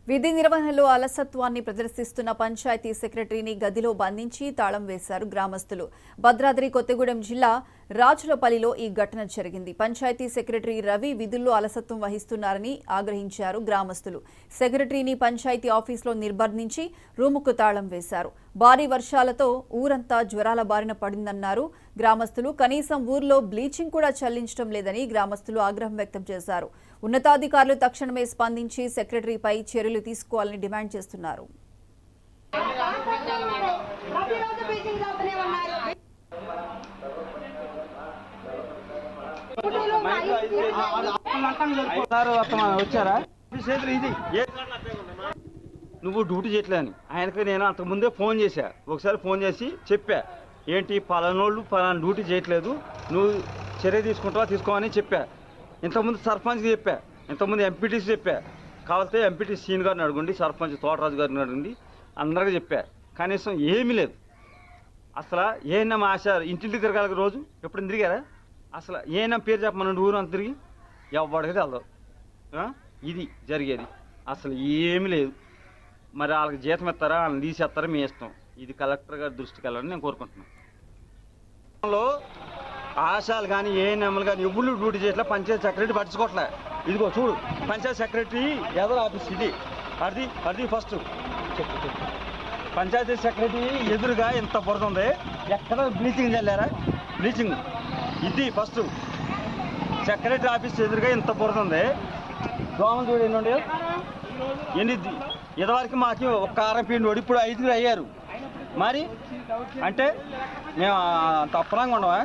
విధి నిర్వహణలో అలసత్వాన్ని ప్రదర్శిస్తున్న పంచాయతీ సెక్రటరీని గదిలో బంధించి తాళం వేశారు గ్రామస్తులు. భద్రాద్రి కొత్తగూడెం జిల్లా రాజులపల్లిలో ఈ ఘటన జరిగింది. పంచాయతీ సెక్రటరీ రవి విధుల్లో అలసత్వం వహిస్తున్నారని ఆగ్రహించారు గ్రామస్తులు. సెక్రటరీని పంచాయతీ ఆఫీసులో నిర్బంధించి రూముకు తాళం వేశారు. భారీ వర్షాలతో ఊరంతా జ్వరాల బారిన పడిందన్నారు గ్రామస్తులు. కనీసం ఊర్లో బ్లీచింగ్ కూడా చల్లించడం లేదని గ్రామస్తులు ఆగ్రహం వ్యక్తం చేశారు. ఉన్నతాధికారులు తక్షణమే స్పందించి సెక్రటరీపై చర్యలు తీసుకోవాలని డిమాండ్ చేస్తున్నారు. నువ్వు డ్యూటీ చేయట్లేని ఆయనకి నేను అంతకుముందే ఫోన్ చేశా. ఒకసారి ఫోన్ చేసి చెప్పా, ఏంటి పలానోళ్ళు పలానా డ్యూటీ చేయట్లేదు, నువ్వు చర్య తీసుకుంటావా తీసుకోమని చెప్పా. ఇంతకుముందు సర్పంచ్కి చెప్పా, ఇంతకుముందు ఎంపీటీసీ చెప్పా. కావాలంటే ఎంపీటీ సీన్ గారిని అడగండి, సర్పంచ్ తోటరాజు గారిని అడగండి, అందరికీ చెప్పా. కనీసం ఏమీ లేదు. అసలు ఏఎన్ఎం ఆశ ఇంటింటికి తిరగాలి రోజు, ఎప్పుడు తిరిగారా? అసలు ఏఎన్ఎం పేరు చెప్పమనండి ఊరు అంత తిరిగి ఎవరికి వెళ్దాం. ఇది జరిగేది అసలు ఏమీ లేదు. మరి వాళ్ళకి జీతం ఇస్తారా, వాళ్ళని తీసేస్తారా మీ ఇష్టం. ఇది కలెక్టర్ గారి దృష్టికి వెళ్ళాలని నేను కోరుకుంటున్నాను. ఆశాలు కానీ ఏఎన్ఎంలు కానీ ఎవ్వరు డ్యూటీ చేయట్లే, పంచాయతీ సెక్రటరీ పట్టించుకోవట్లే. ఇదిగో చూడు, పంచాయతీ సెక్రటరీ ఎదురు ఆఫీస్ ఇది, అది ఫస్ట్ చెప్పు. పంచాయతీ సెక్రటరీ ఎదురుగా ఇంత బురద ఉంది, ఎక్కడ బ్లీచింగ్ చల్లారా? బ్లీచింగ్ ఇది ఫస్ట్. సెక్రటరీ ఆఫీస్ ఎదురుగా ఇంత బురద ఉంది. దోమలు చూడు ఎన్ని ఉండే, ఎన్ని ఇదివరకు మాకు ఒక కారం పిండి వాడు, ఇప్పుడు 5 అయ్యారు. మరి అంటే మేము అంత అప్పనంగా ఉండవా?